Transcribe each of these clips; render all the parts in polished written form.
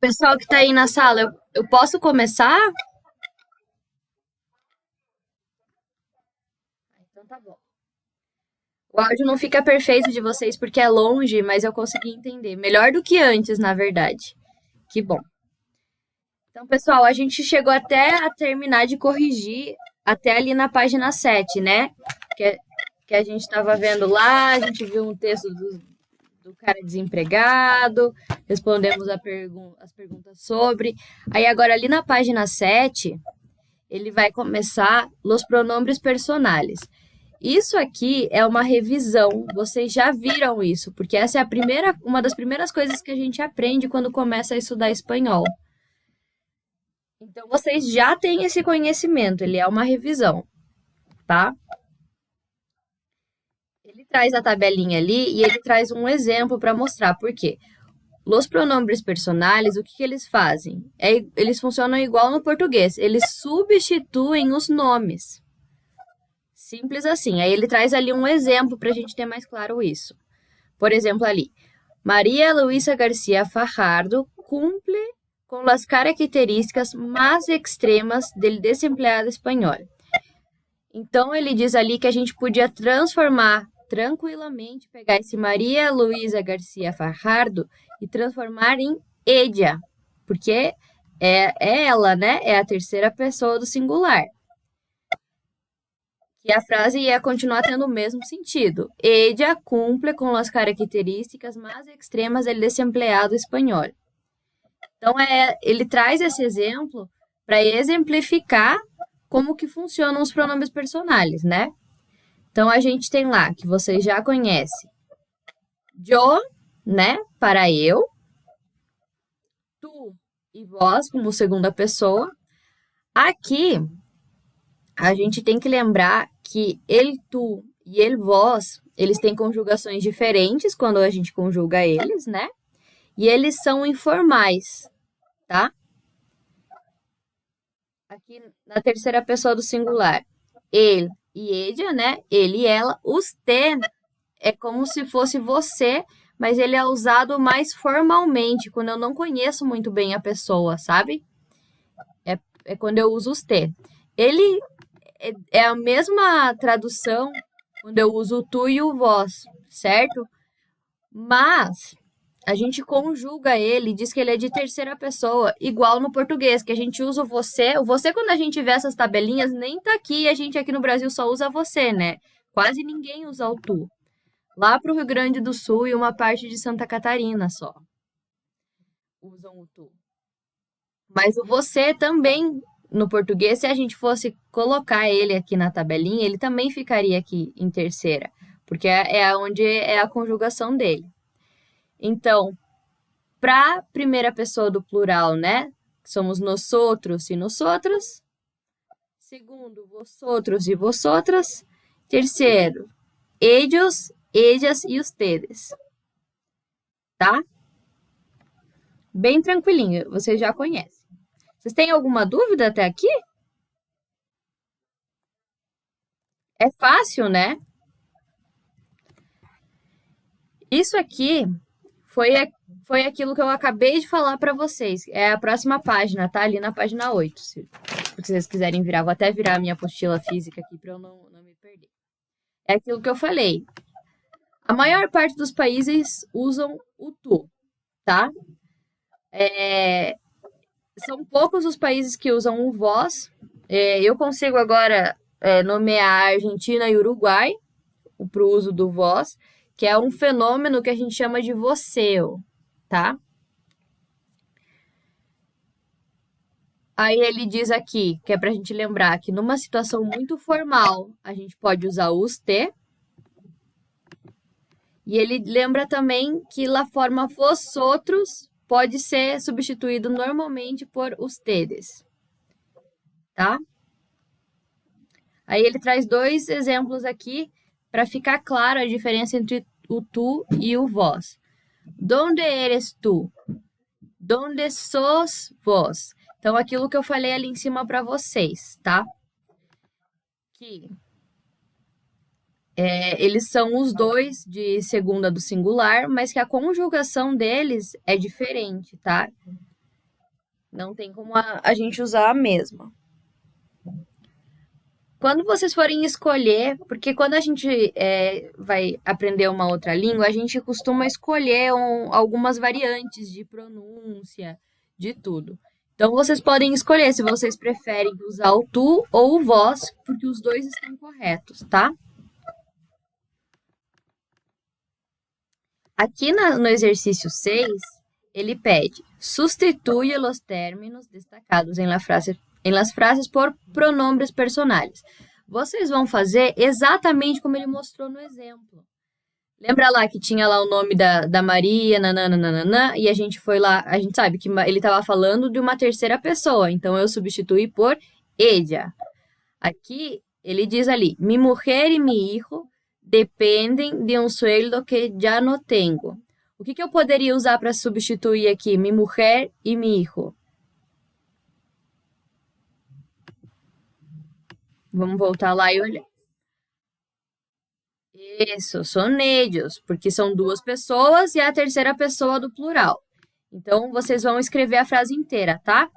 Pessoal que tá aí na sala, eu posso começar? Então tá bom. O áudio não fica perfeito de vocês porque é longe, mas eu consegui entender. Melhor do que antes, na verdade. Que bom. Então, pessoal, a gente chegou até a terminar de corrigir até ali na página 7, né? Que, que a gente estava vendo lá, a gente viu um texto do cara desempregado, respondemos as perguntas sobre. Aí agora ali na página 7 ele vai começar os pronombres personais. Isso aqui é uma revisão, vocês já viram isso, porque essa é uma das primeiras coisas que a gente aprende quando começa a estudar espanhol. Então vocês já têm esse conhecimento, ele é uma revisão, tá? Ele traz a tabelinha ali e ele traz um exemplo para mostrar por quê. Os pronombres personais, o que, que eles fazem? Eles funcionam igual no português, eles substituem os nomes. Simples assim. Aí ele traz ali um exemplo para a gente ter mais claro isso. Por exemplo, ali, Maria Luisa García Fajardo cumple com as características mais extremas del desempleado espanhol. Então, ele diz ali que a gente podia transformar tranquilamente, pegar esse Maria Luisa García Fajardo e transformar em ella, porque é ela, né? É a terceira pessoa do singular. E a frase ia continuar tendo o mesmo sentido. Ella cumple com as características mais extremas del desempleado espanhol. Então, ele traz esse exemplo para exemplificar como que funcionam os pronomes personais, né? Então, a gente tem lá, que vocês já conhecem, yo, né, para eu, tu e vós, como segunda pessoa. Aqui, a gente tem que lembrar que ele, tu e ele, vós, eles têm conjugações diferentes quando a gente conjuga eles, né? E eles são informais, tá? Aqui na terceira pessoa do singular, ele e ella, né? Ele e ela. Usted é como se fosse você, mas ele é usado mais formalmente, quando eu não conheço muito bem a pessoa, sabe? É quando eu uso usted. Ele é a mesma tradução quando eu uso o tu e o vós, certo? Mas a gente conjuga ele, diz que ele é de terceira pessoa, igual no português, que a gente usa o você. O você, quando a gente vê essas tabelinhas, nem tá aqui, a gente aqui no Brasil só usa você, né? Quase ninguém usa o tu. Lá pro Rio Grande do Sul e uma parte de Santa Catarina só usam o tu. Mas o você também, no português, se a gente fosse colocar ele aqui na tabelinha, ele também ficaria aqui em terceira, porque é onde é a conjugação dele. Então, para a primeira pessoa do plural, né? Somos nosotros e nosotras. Segundo, vosotros e vosotras. Terceiro, ellos, ellas e ustedes. Tá? Bem tranquilinho, vocês já conhecem. Vocês têm alguma dúvida até aqui? É fácil, né? Isso aqui foi, foi aquilo que eu acabei de falar para vocês. É a próxima página, tá? Ali na página 8. Se vocês quiserem virar, vou até virar a minha apostila física aqui para eu não me perder. É aquilo que eu falei. A maior parte dos países usam o tu, tá? São poucos os países que usam o vós. Eu consigo agora nomear a Argentina e Uruguai para o uso do vós, que é um fenômeno que a gente chama de voceu, tá? Aí ele diz aqui, que é para a gente lembrar que numa situação muito formal, a gente pode usar o usted. E ele lembra também que a forma vosotros pode ser substituído normalmente por ustedes, tá? Aí ele traz dois exemplos aqui para ficar claro a diferença entre o tu e o vós. Donde eres tu? Donde sos vós? Então, aquilo que eu falei ali em cima para vocês, tá? Que eles são os dois de segunda do singular, mas que a conjugação deles é diferente, tá? Não tem como a gente usar a mesma. Quando vocês forem escolher, porque quando a gente vai aprender uma outra língua, a gente costuma escolher algumas variantes de pronúncia, de tudo. Então vocês podem escolher se vocês preferem usar o tu ou o vós, porque os dois estão corretos, tá? Aqui no exercício 6, ele pede: sustituye los términos destacados em las frases por pronombres personales. Vocês vão fazer exatamente como ele mostrou no exemplo. Lembra lá que tinha lá o nome da Maria, nananana, e a gente foi lá, a gente sabe que ele estava falando de uma terceira pessoa, então eu substituí por ella. Aqui ele diz ali: mi mujer y mi hijo dependem de um sueldo que já no tengo. O que eu poderia usar para substituir aqui mi mujer y mi hijo? Vamos voltar lá e olhar. Isso, são ellos, porque são duas pessoas e a terceira pessoa do plural. Então, vocês vão escrever a frase inteira, tá?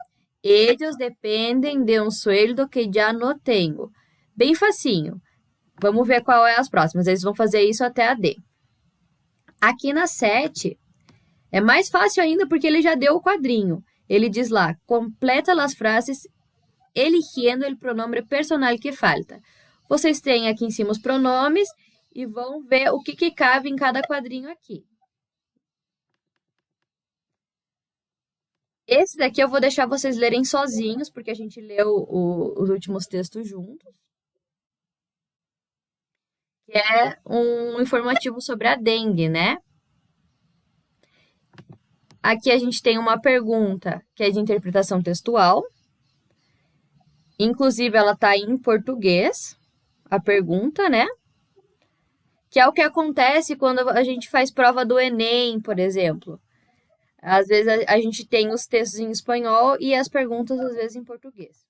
Ellos dependem de um sueldo que já no tengo. Bem facinho. Vamos ver qual é as próximas. Eles vão fazer isso até a D. Aqui na 7, é mais fácil ainda porque ele já deu o quadrinho. Ele diz lá, completa as frases eligiendo o pronome personal que falta. Vocês têm aqui em cima os pronomes e vão ver o que cabe em cada quadrinho aqui. Esse daqui eu vou deixar vocês lerem sozinhos, porque a gente leu os últimos textos juntos. Que é um informativo sobre a dengue, né? Aqui a gente tem uma pergunta que é de interpretação textual. Inclusive, ela está em português, a pergunta, né? Que é o que acontece quando a gente faz prova do Enem, por exemplo. Às vezes a gente tem os textos em espanhol e as perguntas, às vezes, em português.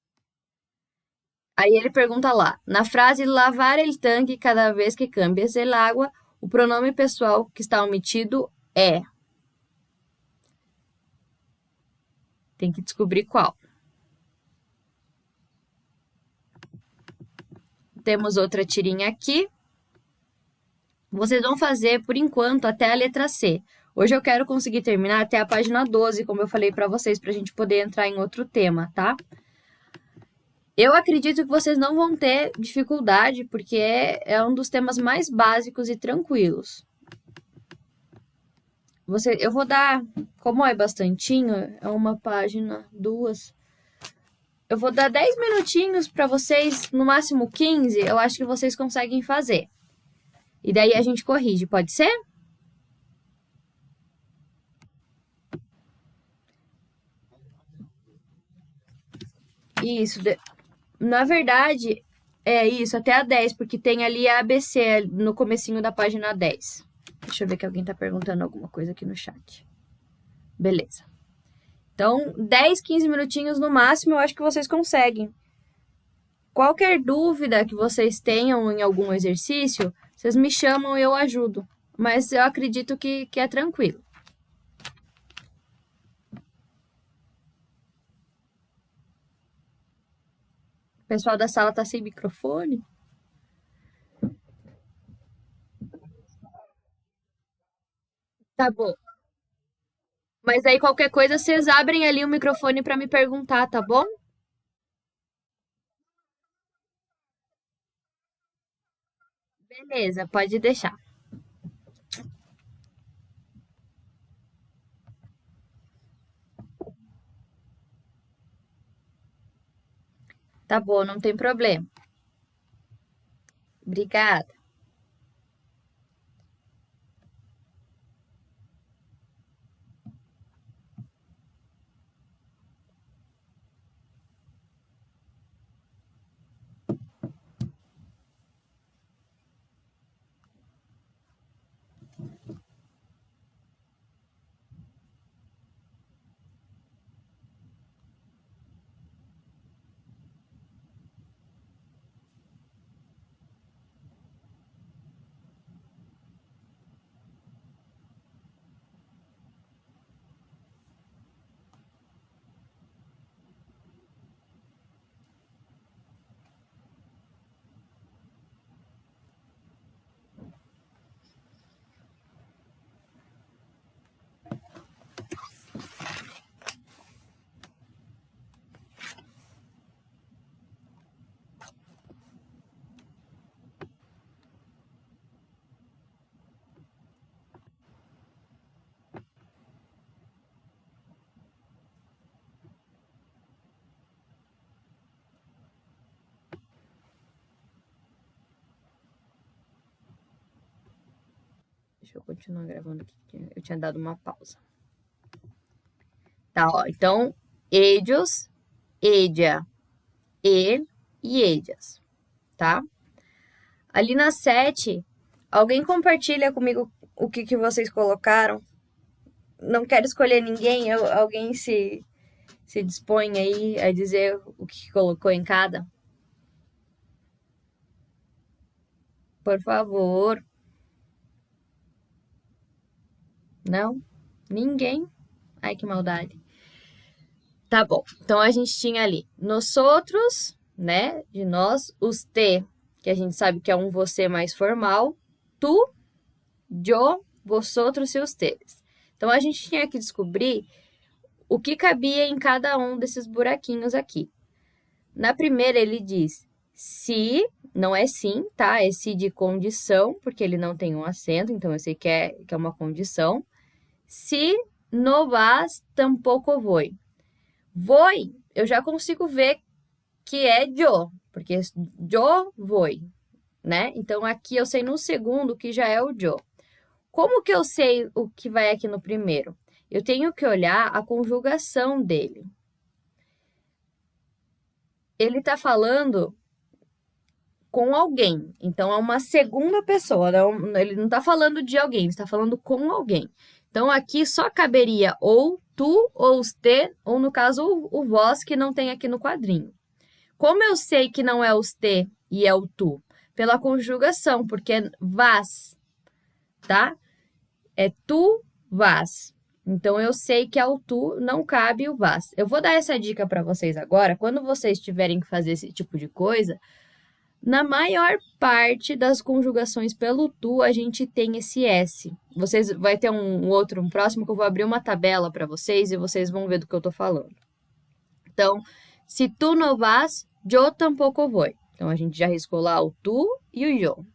Aí ele pergunta lá, na frase lavar el tanque cada vez que cambias el agua, o pronome pessoal que está omitido é. Tem que descobrir qual. Temos outra tirinha aqui. Vocês vão fazer, por enquanto, até a letra C. Hoje eu quero conseguir terminar até a página 12, como eu falei para vocês, para a gente poder entrar em outro tema, tá? Eu acredito que vocês não vão ter dificuldade, porque é um dos temas mais básicos e tranquilos. Eu vou dar, como é bastantinho, é uma página, duas. Eu vou dar 10 minutinhos para vocês, no máximo 15, eu acho que vocês conseguem fazer. E daí a gente corrige, pode ser? Isso. Na verdade, é isso, até a 10, porque tem ali a ABC no comecinho da página 10. Deixa eu ver que alguém está perguntando alguma coisa aqui no chat. Beleza. Então, 10, 15 minutinhos no máximo, eu acho que vocês conseguem. Qualquer dúvida que vocês tenham em algum exercício, vocês me chamam e eu ajudo. Mas eu acredito que é tranquilo. O pessoal da sala tá sem microfone? Tá bom. Mas aí qualquer coisa, vocês abrem ali o microfone para me perguntar, tá bom? Beleza, pode deixar. Tá bom, não tem problema. Obrigada. Deixa eu continuar gravando aqui, que eu tinha dado uma pausa. Tá, ó. Então, ellos, ella, ele e ellas, tá? Ali na 7, alguém compartilha comigo o que vocês colocaram? Não quero escolher ninguém, alguém se dispõe aí a dizer o que colocou em cada? Por favor. Não? Ninguém? Ai, que maldade. Tá bom. Então, a gente tinha ali nosotros, né? De nós. Usted, que a gente sabe que é um você mais formal. Tu, yo, vosotros e ustedes. Então, a gente tinha que descobrir o que cabia em cada um desses buraquinhos aqui. Na primeira, ele diz se, não é sim, tá? É se de condição, porque ele não tem um acento, então eu sei que é uma condição. Se no vas, tampouco voy. Voy, eu já consigo ver que é yo, porque yo voy, né? Então, aqui eu sei no segundo que já é o yo. Como que eu sei o que vai aqui no primeiro? Eu tenho que olhar a conjugação dele. Ele está falando com alguém, então é uma segunda pessoa, ele não está falando de alguém, ele está falando com alguém. Então, aqui só caberia ou tu, ou usted, ou no caso, o vós, que não tem aqui no quadrinho. Como eu sei que não é usted e é o tu? Pela conjugação, porque é vas, tá? É tu, vas. Então, eu sei que ao tu não cabe o vas. Eu vou dar essa dica para vocês agora. Quando vocês tiverem que fazer esse tipo de coisa, na maior parte das conjugações pelo tu, a gente tem esse S. Vai ter um próximo que eu vou abrir uma tabela para vocês e vocês vão ver do que eu tô falando. Então, se tu no vas, yo tampoco voy. Então, a gente já riscou lá o tu e o yo.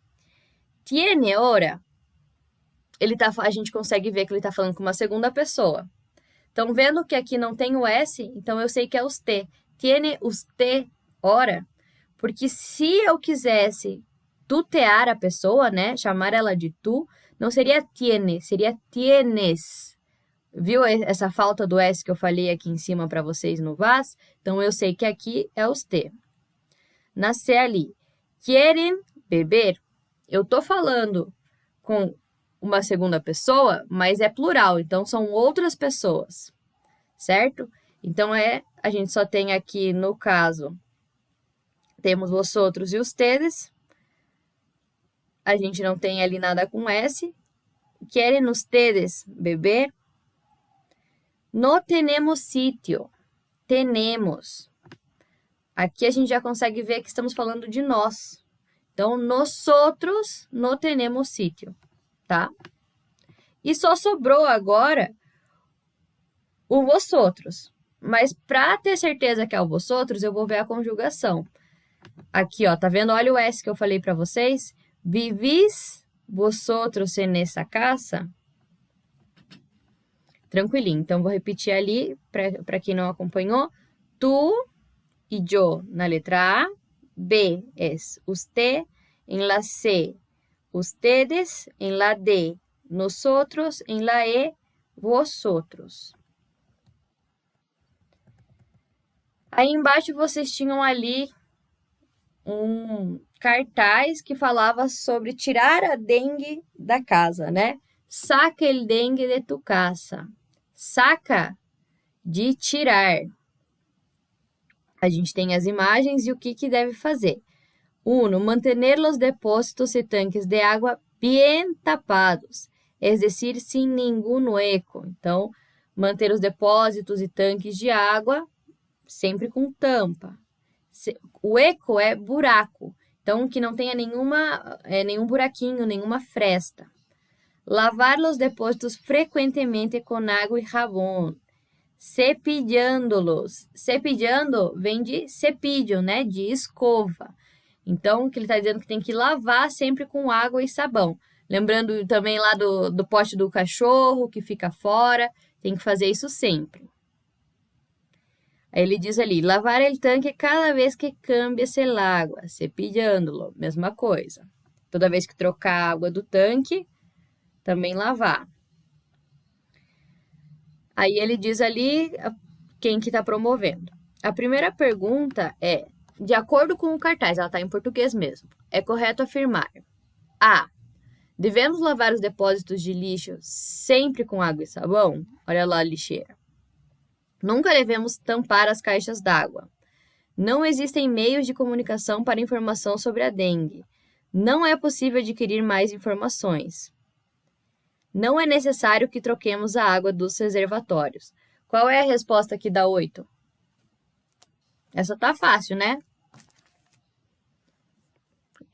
Tiene hora, a gente consegue ver que ele tá falando com uma segunda pessoa. Então, vendo que aqui não tem o S, então eu sei que é usted. Tiene usted hora? Porque se eu quisesse tutear a pessoa, né, chamar ela de tu, não seria tiene, seria tienes. Viu essa falta do S que eu falei aqui em cima para vocês no vas? Então, eu sei que aqui é usted. Nascer ali. Quieren beber? Eu tô falando com uma segunda pessoa, mas é plural, então são outras pessoas, certo? Então, a gente só tem aqui, no caso, temos vosotros e ustedes. A gente não tem ali nada com S. Querem ustedes beber? No tenemos sitio. Tenemos. Aqui a gente já consegue ver que estamos falando de nós. Então, nosotros no tenemos sitio, tá? E só sobrou agora o vosotros. Mas para ter certeza que é o vosotros, eu vou ver a conjugação. Aqui, ó, tá vendo? Olha o S que eu falei para vocês. Vivís vosotros en esa casa? Tranquilinho. Então, vou repetir ali, para quem não acompanhou. Tu e yo na letra A. B es usted. En la C, ustedes. En la D, nosotros. En la E, vosotros. Aí embaixo vocês tinham ali um cartaz que falava sobre tirar a dengue da casa, né? Saca el dengue de tu casa. Saca de tirar. A gente tem as imagens e o que deve fazer. 1. Mantener los depósitos y tanques de agua bien tapados, es decir, sin ningún hueco. Então, manter os depósitos e tanques de água sempre com tampa. O eco é buraco, então que não tenha nenhum buraquinho, nenhuma fresta. Lavar los depósitos frecuentemente com água e jabón. Cepillando-los. Cepillando vem de cepillo, né? De escova. Então, o que ele está dizendo que tem que lavar sempre com água e sabão. Lembrando também lá do pote do cachorro que fica fora, tem que fazer isso sempre. Aí ele diz ali, lavar el tanque cada vez que cambias el agua, cepillándolo, mesma coisa. Toda vez que trocar a água do tanque, também lavar. Aí ele diz ali quem que está promovendo. A primeira pergunta é, de acordo com o cartaz, ela está em português mesmo, é correto afirmar: A. Devemos lavar os depósitos de lixo sempre com água e sabão? Olha lá a lixeira. Nunca devemos tampar as caixas d'água. Não existem meios de comunicação para informação sobre a dengue. Não é possível adquirir mais informações. Não é necessário que troquemos a água dos reservatórios. Qual é a resposta aqui da 8? Essa tá fácil, né?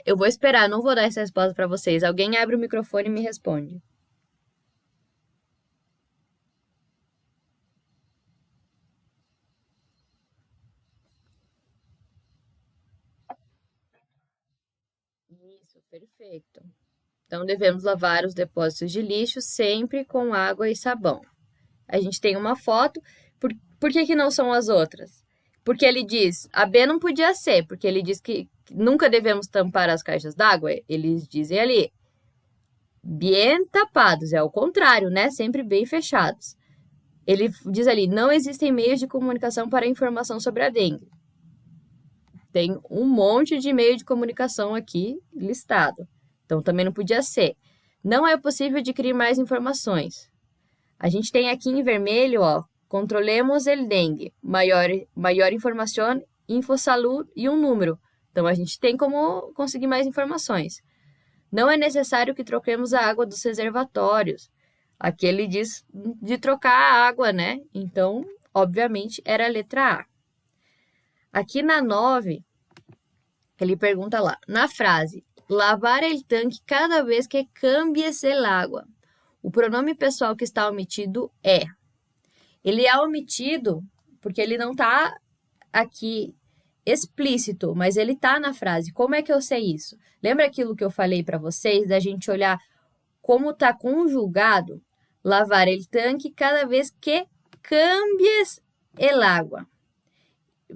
Eu vou esperar, não vou dar essa resposta para vocês. Alguém abre o microfone e me responde. Isso, perfeito. Então, devemos lavar os depósitos de lixo sempre com água e sabão. A gente tem uma foto. Por que não são as outras? Porque ele diz, a B não podia ser, porque ele diz que nunca devemos tampar as caixas d'água. Eles dizem ali, bien tapados, é o contrário, né? Sempre bem fechados. Ele diz ali, não existem meios de comunicação para informação sobre a dengue. Tem um monte de meio de comunicação aqui listado. Então, também não podia ser. Não é possível adquirir mais informações. A gente tem aqui em vermelho, ó, controlemos el dengue, maior informação, infosalud e um número. Então, a gente tem como conseguir mais informações. Não é necessário que troquemos a água dos reservatórios. Aqui ele diz de trocar a água, né? Então, obviamente, era a letra A. Aqui na 9, ele pergunta lá, na frase, lavar el tanque cada vez que cambies el agua. O pronome pessoal que está omitido é. Ele é omitido porque ele não está aqui explícito, mas ele está na frase. Como é que eu sei isso? Lembra aquilo que eu falei para vocês, da gente olhar como está conjugado? Lavar el tanque cada vez que cambies el agua.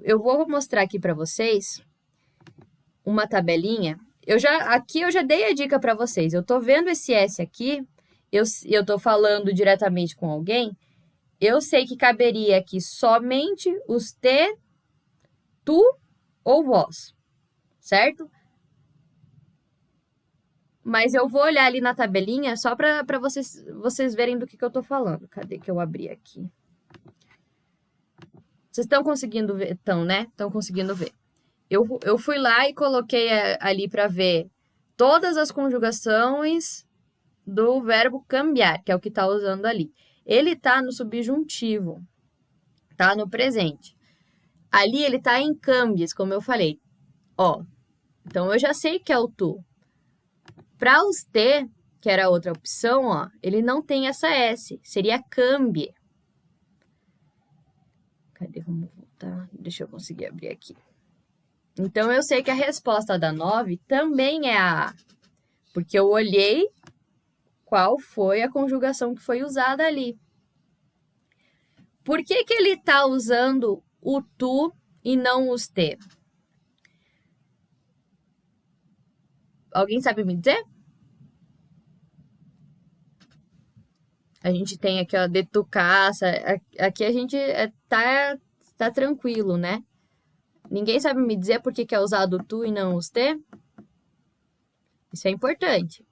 Eu vou mostrar aqui para vocês uma tabelinha. Aqui eu já dei a dica para vocês. Eu estou vendo esse S aqui, eu estou falando diretamente com alguém, eu sei que caberia aqui somente os te, tu ou vós, certo? Mas eu vou olhar ali na tabelinha só para vocês verem do que eu estou falando. Cadê que eu abri aqui? Vocês estão conseguindo ver? Estão, né? Estão conseguindo ver. Eu fui lá e coloquei ali para ver todas as conjugações do verbo cambiar, que é o que está usando ali. Ele está no subjuntivo, tá no presente. Ali ele está em cambies, como eu falei. Ó, então eu já sei que é o tu. Para os te, que era a outra opção, ó, ele não tem essa S, seria cambie. Cadê? Vamos voltar. Deixa eu conseguir abrir aqui. Então, eu sei que a resposta da 9 também é a A, porque eu olhei qual foi a conjugação que foi usada ali. Por que ele está usando o tu e não os te? Alguém sabe me dizer? A gente tem aqui, ó, de tu casa. Aqui a gente tá tranquilo, né? Ninguém sabe me dizer por que é usado o tu e não os te? Isso é importante.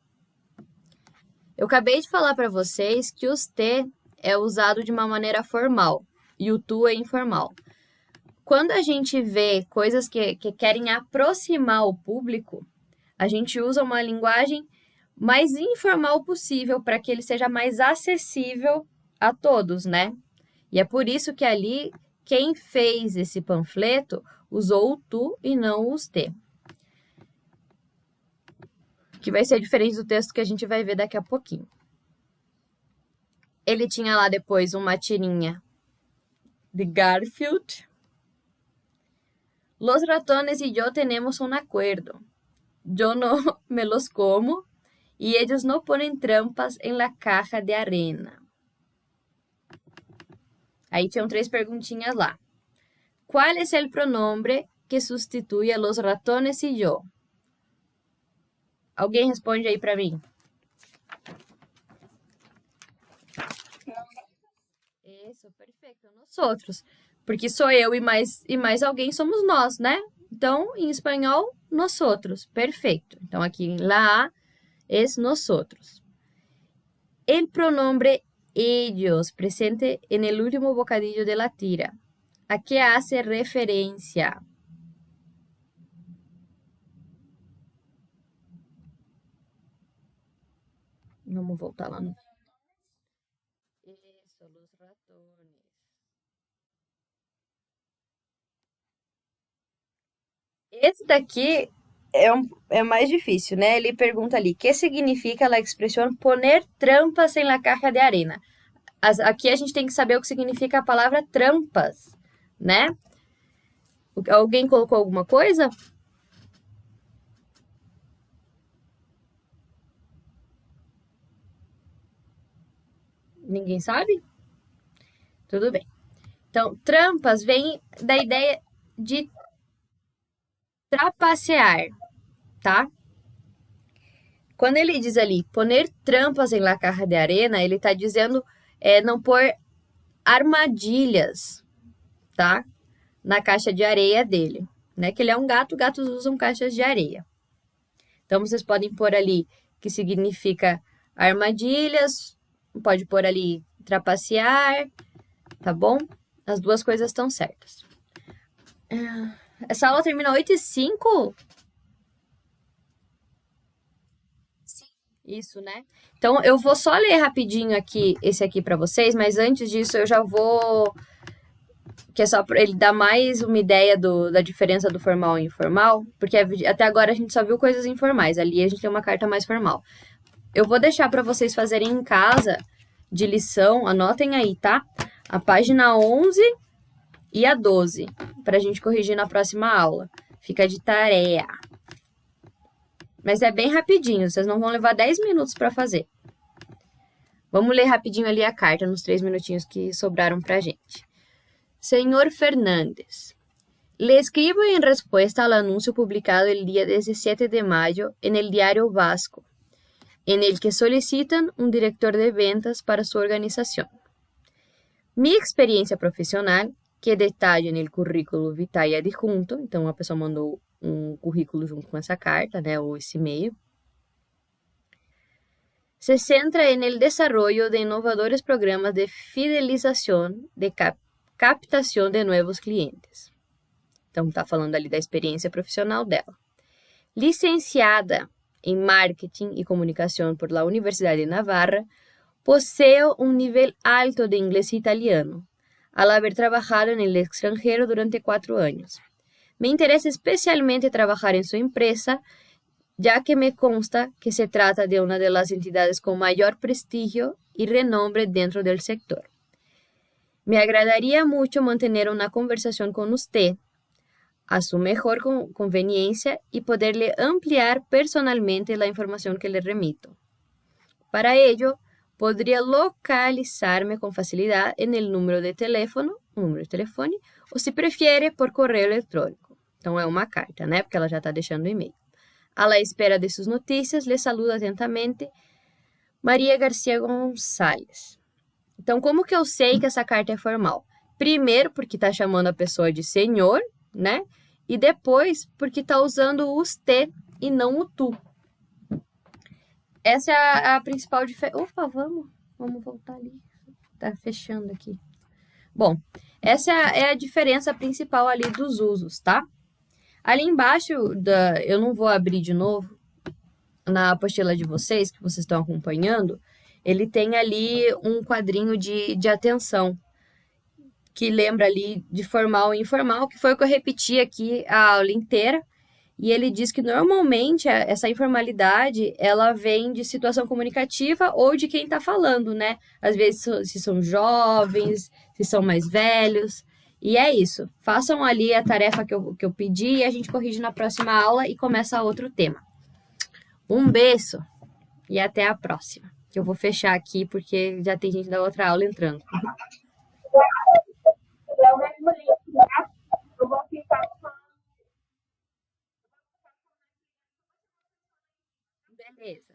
Eu acabei de falar para vocês que os te é usado de uma maneira formal e o tu é informal. Quando a gente vê coisas que querem aproximar o público, a gente usa uma linguagem mais informal possível para que ele seja mais acessível a todos, né? E é por isso que ali, quem fez esse panfleto usou o tu e não os te. Que vai ser diferente do texto que a gente vai ver daqui a pouquinho. Ele tinha lá depois uma tirinha de Garfield. Los ratones y yo tenemos un acuerdo. Yo no me los como y ellos no ponen trampas en la caja de arena. Aí tinham 3 perguntinhas lá. ¿Cuál es el pronombre que sustituye a los ratones y yo? Alguém responde aí para mim. Perfeito, nós outros. Porque sou eu e mais alguém somos nós, né? Então, em espanhol, nós outros. Perfeito. Então, aqui, lá es nosotros. El pronombre ellos presente en el último bocadillo de la tira. ¿A qué hace referencia? Vamos voltar lá no. Isso, los ratones. Esse daqui é mais difícil, né? Ele pergunta ali, que significa a expressão poner trampas em la caja de arena? Aqui a gente tem que saber o que significa a palavra trampas, né? Alguém colocou alguma coisa? Ninguém sabe? Tudo bem. Então, trampas vem da ideia de trapacear, tá? Quando ele diz ali, poner trampas em la caja de arena, ele tá dizendo não pôr armadilhas, tá? Na caixa de areia dele, né? Que ele é um gato, gatos usam caixas de areia. Então, vocês podem pôr ali que significa armadilhas, pode pôr ali trapacear, tá bom? As duas coisas estão certas. Essa aula termina 8h05? Isso, né? Então, eu vou só ler rapidinho aqui esse aqui para vocês, mas antes disso eu já vou que é só para ele dar mais uma ideia da diferença do formal e informal, porque até agora a gente só viu coisas informais, ali a gente tem uma carta mais formal. Eu vou deixar para vocês fazerem em casa de lição, anotem aí, tá? A página 11 e a 12, para a gente corrigir na próxima aula. Fica de tarefa. Mas é bem rapidinho, vocês não vão levar 10 minutos para fazer. Vamos ler rapidinho ali a carta, nos 3 minutinhos que sobraram pra gente. Señor Fernández, le escribo en respuesta al anuncio publicado el día 17 de mayo en el Diario Vasco, en el que solicitan un director de ventas para su organización. Mi experiencia profesional, que detalha en el currículo vitae adjunto, então a pessoa mandou um currículo junto com essa carta, né, ou esse e-mail, se centra en el desarrollo de innovadores programas de fidelización de captação de novos clientes. Então, está falando ali da experiência profissional dela. Licenciada em Marketing e Comunicação por la Universidade de Navarra, poseo un nivel alto de inglés e italiano, al haber trabajado en el extranjero durante 4 años. Me interesa especialmente trabajar en su empresa, ya que me consta que se trata de una de las entidades con mayor prestigio y renombre dentro del sector. Me agradaría mucho mantener una conversación con usted a su mejor conveniencia y poderle ampliar personalmente la información que le remito. Para ello, podría localizarme con facilidad en el número de telefone, ou se prefere, por correio eletrônico. Então, é uma carta, né? Porque ela já está deixando o e-mail. A la espera de sus noticias, le saludo atentamente, Maria Garcia Gonçalves. Então, como que eu sei que essa carta é formal? Primeiro, porque está chamando a pessoa de senhor, né? E depois, porque está usando o usted e não o tu. Essa é a principal diferença. Opa, vamos voltar ali. Tá fechando aqui. Bom, essa é a diferença principal ali dos usos, tá? Ali embaixo, eu não vou abrir de novo, na apostila de vocês, que vocês estão acompanhando, ele tem ali um quadrinho de atenção, que lembra ali de formal e informal, que foi o que eu repeti aqui a aula inteira. E ele diz que normalmente essa informalidade, ela vem de situação comunicativa ou de quem está falando, né? Às vezes, se são jovens, se são mais velhos. E é isso. Façam ali a tarefa que eu pedi e a gente corrige na próxima aula e começa outro tema. Um beijo e até a próxima. Que eu vou fechar aqui porque já tem gente da outra aula entrando. É o mesmo link, né? Eu vou ficar com. Beleza.